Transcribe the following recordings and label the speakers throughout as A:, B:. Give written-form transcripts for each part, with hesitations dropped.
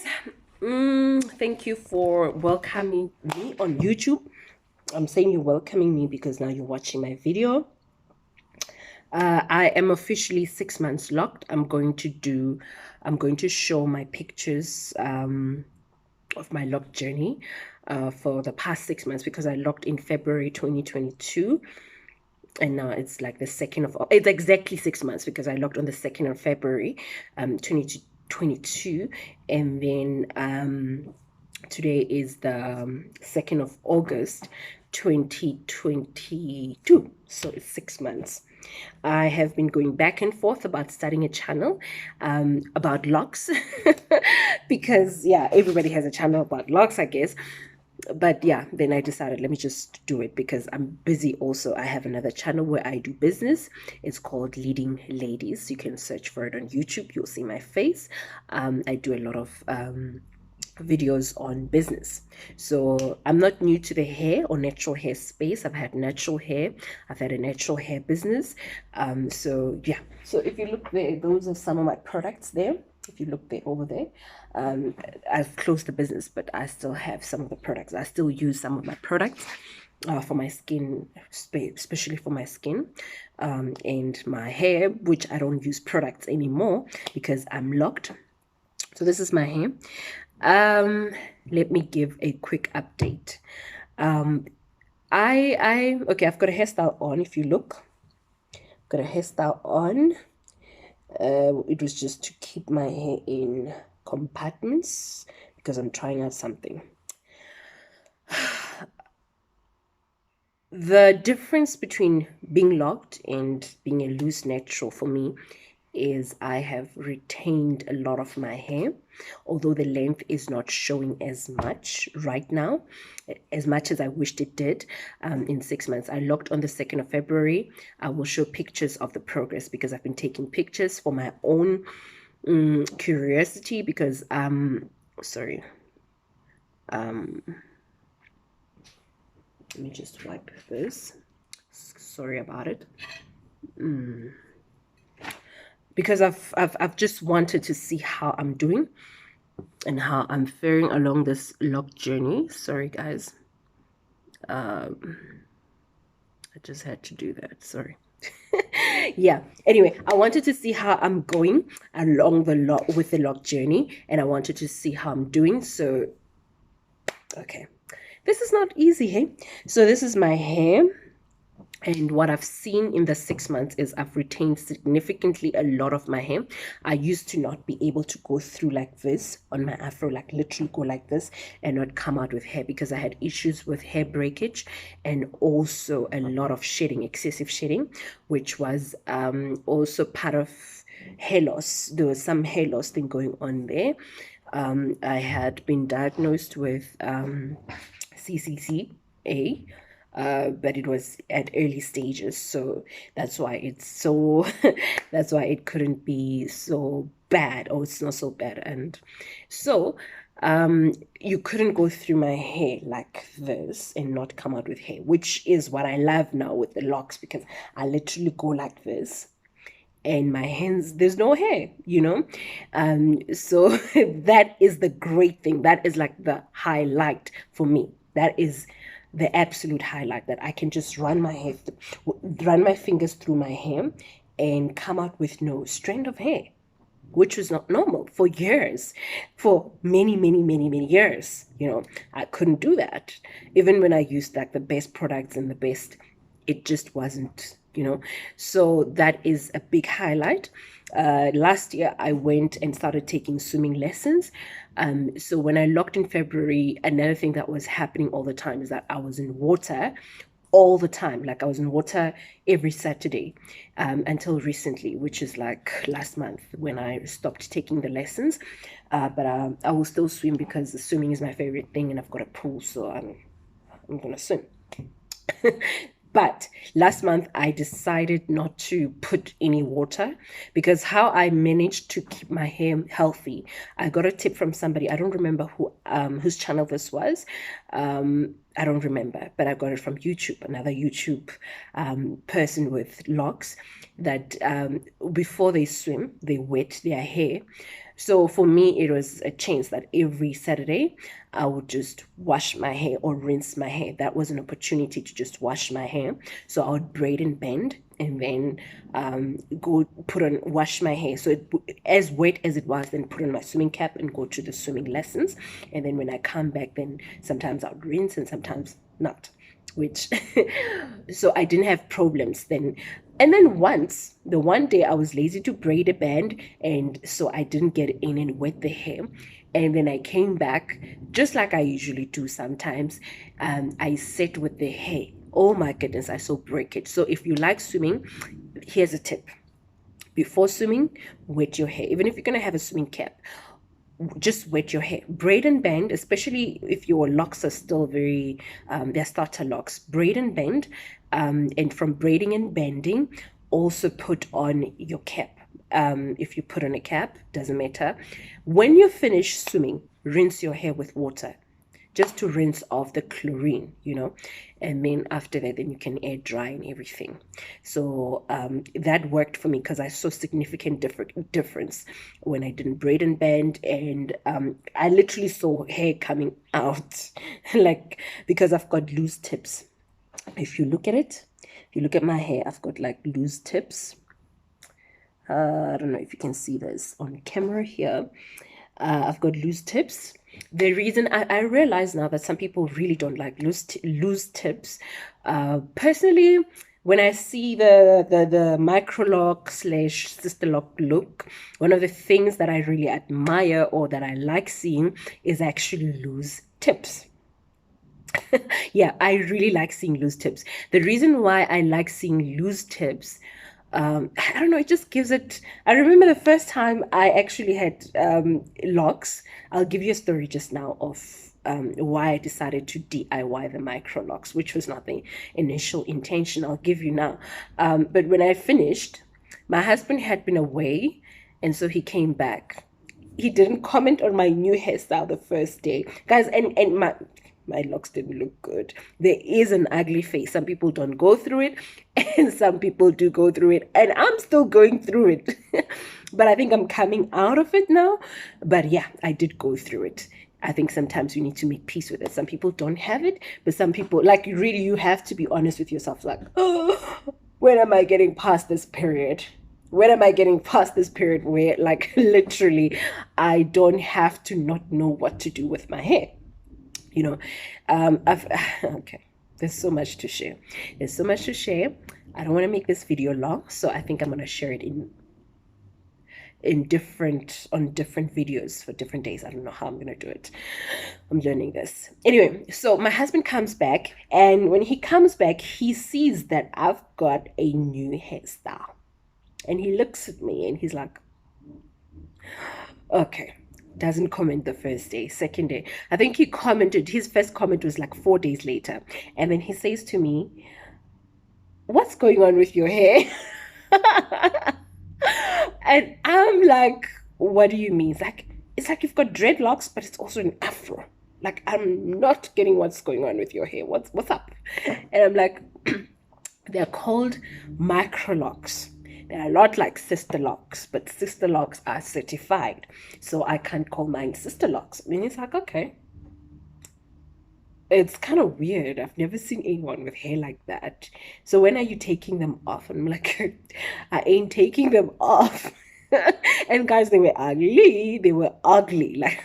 A: guys. Thank you for welcoming me on YouTube. I'm saying you're welcoming me because now you're watching my video. I am officially 6 months locked. I'm going to show my pictures of my locked journey for the past 6 months, because I locked in February 2022. And now it's like the 2nd of, it's exactly 6 months because I locked on the 2nd of February 2022. And then today is the 2nd of August 2022. So it's 6 months. I have been going back and forth about starting a channel about locks because yeah, everybody has a channel about locks, I guess. But yeah, then I decided, let me just do it because I'm busy. Also, I have another channel where I do business. It's called Leading Ladies. You can search for it on YouTube. You'll see my face. I do a lot of videos on business. So I'm not new to the hair or natural hair space. I've had natural hair. I've had a natural hair business. So yeah, so if you look there, those are some of my products there. If you look there, over there, I've closed the business, but I still have some of the products. I still use some of my products for my skin, especially for my skin and my hair, which I don't use products anymore because I'm locked. So this is my hair. Let me give a quick update. Okay, I've got a hairstyle on. If you look, got a hairstyle on. It was just to keep my hair in compartments because I'm trying out something. The difference between being locked and being a loose natural for me is I have retained a lot of my hair, although the length is not showing as much right now, as much as I wished it did in 6 months. I locked on the 2nd of February. I will show pictures of the progress because I've been taking pictures for my own curiosity because sorry, let me just wipe this. Sorry about it. Because I've just wanted to see how I'm doing and how I'm faring along this lock journey. Sorry guys, I just had to do that, sorry. Yeah, anyway, I wanted to see how I'm going along the lock journey, and I wanted to see how I'm doing. So okay, this is not easy, hey? So this is my hair. And what I've seen in the 6 months is I've retained significantly a lot of my hair. I used to not be able to go through like this on my afro, like literally go like this and not come out with hair because I had issues with hair breakage and also a lot of shedding, excessive shedding, which was also part of hair loss. There was some hair loss thing going on there. I had been diagnosed with CCCA. But it was at early stages, so that's why it's so that's why it couldn't be so bad, or it's not so bad. And so you couldn't go through my hair like this and not come out with hair, which is what I love now with the locks, because I literally go like this and my hands, there's no hair, you know. So that is the great thing. That is like the highlight for me. That is the absolute highlight, that I can just run my fingers through my hair and come out with no strand of hair, which was not normal for years, for many years. You know, I couldn't do that. Even when I used like the best products and the best, it just wasn't, you know. So that is a big highlight. Last year I went and started taking swimming lessons. So when I locked in February, another thing that was happening all the time is that I was in water all the time. Like I was in water every Saturday until recently, which is like last month when I stopped taking the lessons. But I will still swim because swimming is my favorite thing, and I've got a pool, so I'm gonna swim. But last month I decided not to put any water because how I managed to keep my hair healthy, I got a tip from somebody. I don't remember who whose channel this was. I don't remember, but I got it from YouTube, another YouTube person with locks, that before they swim, they wet their hair So for me, it was a chance that every Saturday I would just wash my hair or rinse my hair. That was an opportunity to just wash my hair. So I would braid and bend and then go wash my hair. So as wet as it was, then put on my swimming cap and go to the swimming lessons. And then when I come back, then sometimes I would rinse and sometimes not, which so I didn't have problems then. And then the one day I was lazy to braid a band, and so I didn't get in and wet the hair. And then I came back, just like I usually do sometimes. I sat with the hair. Oh my goodness, I so break it. So if you like swimming, here's a tip. Before swimming, wet your hair. Even if you're going to have a swimming cap, just wet your hair. Braid and bend, especially if your locks are still very they're starter locks. Braid and bend, and from braiding and bending, also put on your cap. If you put on a cap, doesn't matter. When you finish swimming, rinse your hair with water, just to rinse off the chlorine, and then after that, then you can air dry and everything. So that worked for me because I saw significant difference when I didn't braid and bend, and I literally saw hair coming out like, because I've got loose tips. If you look at it, if you look at my hair, I've got like loose tips. I don't know if you can see this on camera here. I've got loose tips. The reason I realize now that some people really don't like loose tips. Personally, when I see the Microlocs / Sisterlock look, one of the things that I really admire or that I like seeing is actually loose tips. Yeah, I really like seeing loose tips. The reason why I like seeing loose tips, I don't know, it just gives it. I remember the first time I actually had locks. I'll give you a story just now of why I decided to DIY the Microlocs, which was not the initial intention. I'll give you now. But when I finished, my husband had been away, and so he came back. He didn't comment on my new hairstyle the first day, guys, and my locks didn't look good. There is an ugly face. Some people don't go through it, and some people do go through it, and I'm still going through it. But I think I'm coming out of it now. But yeah, I did go through it. I think sometimes you need to make peace with it. Some people don't have it, but some people, like, really, you have to be honest with yourself. Like, oh, when am I getting past this period? When am I getting past this period where, like, literally, I don't have to not know what to do with my hair? Okay, there's so much to share. I don't want to make this video long, so I think I'm going to share it on different videos for different days. I don't know how I'm going to do it. I'm learning this. Anyway, so my husband comes back, and when he comes back, he sees that I've got a new hairstyle. And he looks at me and he's like, okay. Doesn't comment the first day. Second day, I think he commented, his first comment was like 4 days later, and then he says to me, what's going on with your hair? And I'm like, what do you mean? It's like you've got dreadlocks, but it's also an afro. Like, I'm not getting what's going on with your hair. What's up? And I'm like, they're called Microlocs. They're a lot like Sisterlocks, but Sisterlocks are certified, so I can't call mine Sisterlocks. I mean, it's like, okay. It's kind of weird. I've never seen anyone with hair like that. So when are you taking them off? And I'm like, I ain't taking them off. And guys, they were ugly. They were ugly. Like,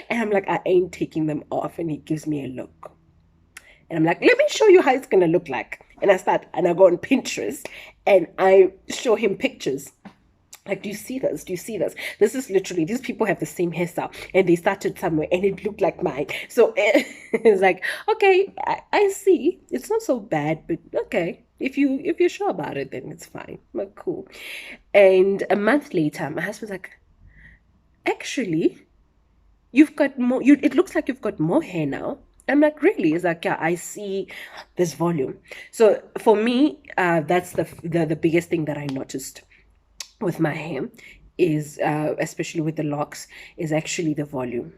A: and I'm like, I ain't taking them off. And he gives me a look. And I'm like, let me show you how it's going to look like. And I go on Pinterest and I show him pictures. Like, do you see this? Do you see this? This is literally, these people have the same hairstyle and they started somewhere and it looked like mine. So it's like, okay, I see. It's not so bad, but okay. If you're sure about it, then it's fine. I'm like, cool. And a month later, my husband's like, actually, you've got more, it looks like you've got more hair now. I'm like, really? It's like, yeah, I see this volume. So for me, that's the biggest thing that I noticed with my hair is, especially with the locks, is actually the volume,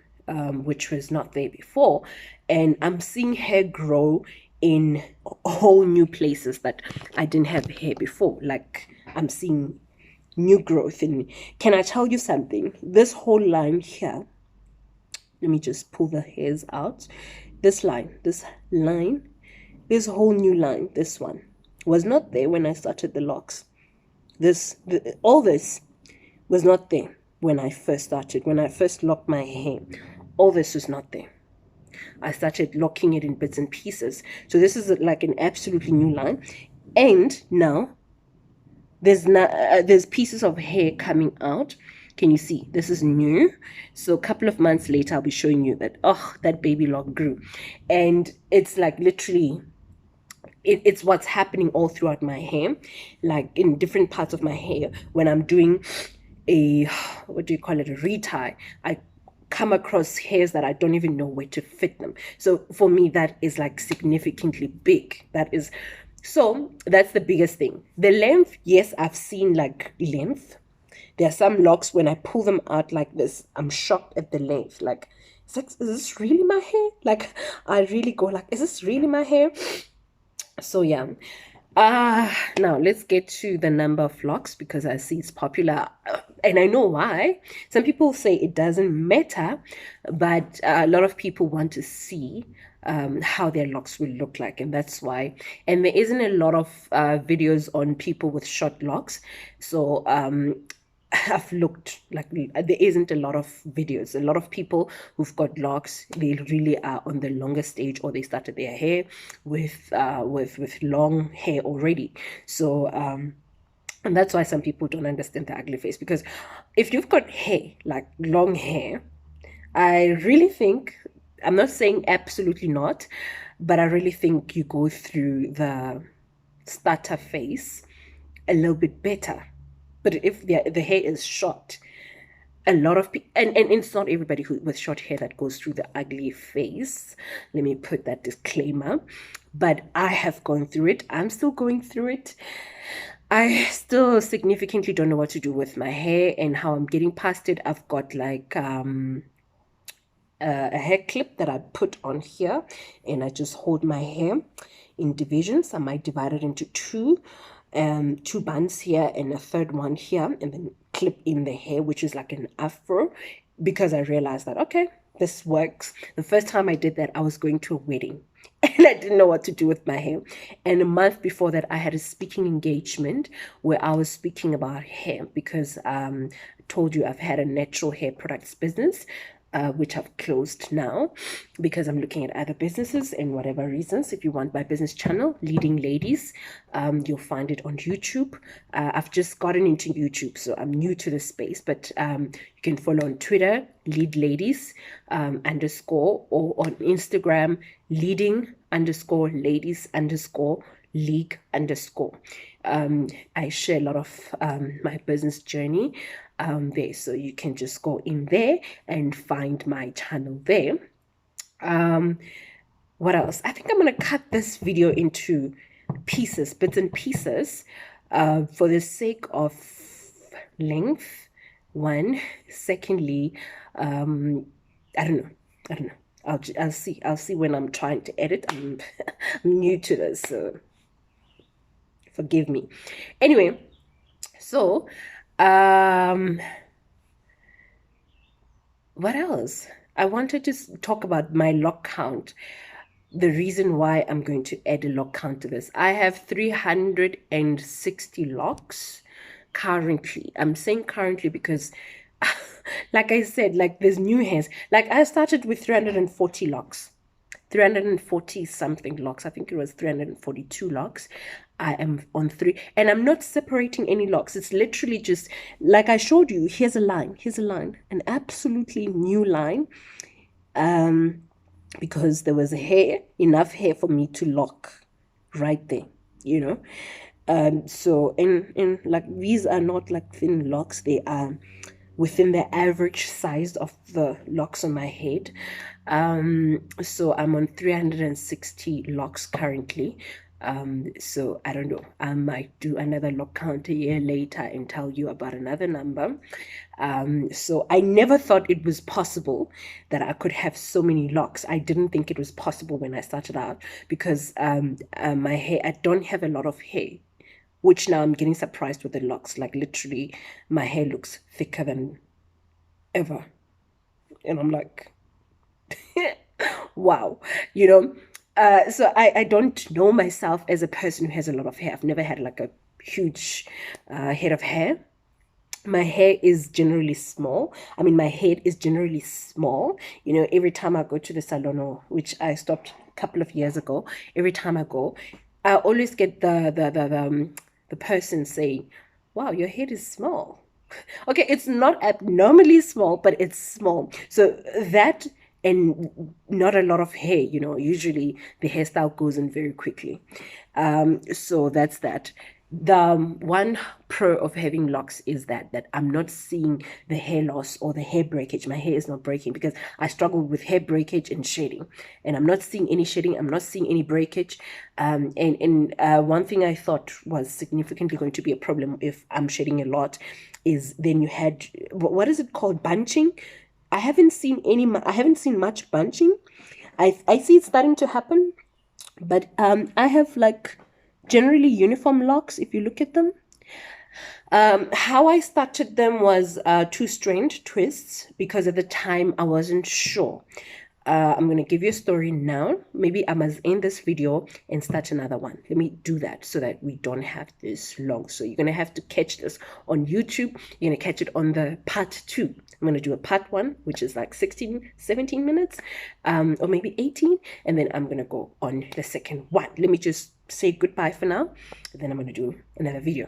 A: which was not there before. And I'm seeing hair grow in whole new places that I didn't have hair before. Like, I'm seeing new growth in me. Can I tell you something? This whole line here, let me just pull the hairs out. This line, this whole new line, this one was not there when I started the locks. All this was not there when I first started. When I first locked my hair, all this was not there. I started locking it in bits and pieces. So this is like an absolutely new line. And now there's pieces of hair coming out. Can you see? This is new. So a couple of months later, I'll be showing you that, oh, that baby lock grew. And it's like literally, it's what's happening all throughout my hair, like in different parts of my hair. When I'm doing a, what do you call it, a retie, I come across hairs that I don't even know where to fit them. So for me, that is like significantly big. So that's the biggest thing. The length, yes, I've seen like length. There are some locks, when I pull them out like this, I'm shocked at the length. Like, is this really my hair? Like, I really go like, is this really my hair? So yeah. Now let's get to the number of locks, because I see it's popular, and I know why. Some people say it doesn't matter, but a lot of people want to see how their locks will look like, and that's why. And there isn't a lot of videos on people with short locks, so I've looked, like, there isn't a lot of videos. A lot of people who've got locks, they really are on the longer stage, or they started their hair with long hair already. So and that's why some people don't understand the ugly face, because if you've got hair, like long hair, I really think, I'm not saying absolutely not, but I really think you go through the starter phase a little bit better. But if the hair is short, a lot of people, and it's not everybody with short hair that goes through the ugly phase. Let me put that disclaimer. But I have gone through it. I'm still going through it. I still significantly don't know what to do with my hair and how I'm getting past it. I've got like a hair clip that I put on here, and I just hold my hair in divisions. I might divide it into two buns here and a third one here, and then clip in the hair, which is like an afro, because I realized that, okay, this works. The first time I did that, I was going to a wedding and I didn't know what to do with my hair. And a month before that, I had a speaking engagement where I was speaking about hair, because I told you I've had a natural hair products business, which I've closed now because I'm looking at other businesses and whatever reasons. If you want my business channel, Leading Ladies, you'll find it on YouTube. I've just gotten into YouTube, so I'm new to the space, but you can follow on Twitter, Lead Ladies _ or on Instagram, Leading _ Ladies _ League _ I share a lot of my business journey there, so you can just go in there and find my channel there. What else? I think I'm gonna cut this video into bits and pieces, for the sake of length. One, secondly, I don't know. I'll see when I'm trying to edit. I'm new to this, so forgive me. Anyway, so what else? I wanted to talk about my lock count. The reason why I'm going to add a lock count to this. I have 360 locks currently. I'm saying currently because like I said, like there's new hairs. Like I started with 340 locks. 340 something locks. I think it was 342 locks. I am on 3, and I'm not separating any locks. It's literally just like I showed you. Here's a line, an absolutely new line, because there was enough hair for me to lock right there, you know. So in like, these are not like thin locks. They are within the average size of the locks on my head. So I'm on 360 locks currently. So I don't know, I might do another lock count a year later and tell you about another number. So I never thought it was possible that I could have so many locks. I didn't think it was possible when I started out, because my hair, I don't have a lot of hair which now I'm getting surprised with the locks. Like literally, my hair looks thicker than ever. And I'm like, wow, you know. So I don't know myself as a person who has a lot of hair. I've never had like a huge head of hair. My hair is generally small. I mean, my head is generally small. You know, every time I go to the salon, which I stopped a couple of years ago, every time I go, I always get the person saying, "Wow, your head is small." Okay, it's not abnormally small, but it's small. So that and not a lot of hair, you know, usually the hairstyle goes in very quickly. So that's that. The one pro of having locks is that I'm not seeing the hair loss or the hair breakage. My hair is not breaking because I struggle with hair breakage and shedding, and I'm not seeing any shedding. I'm not seeing any breakage. And one thing I thought was significantly going to be a problem if I'm shedding a lot is then you had, what is it called, bunching. I haven't seen much bunching. I see it starting to happen, but I have like generally uniform locks if you look at them. How I started them was two strand twists because at the time I wasn't sure. I'm going to give you a story now. Maybe I must end this video and start another one. Let me do that so that we don't have this long. So you're going to have to catch this on YouTube. You're going to catch it on the part 2. I'm going to do a part 1, which is like 16, 17 minutes, or maybe 18. And then I'm going to go on the second one. Let me just say goodbye for now. And then I'm going to do another video.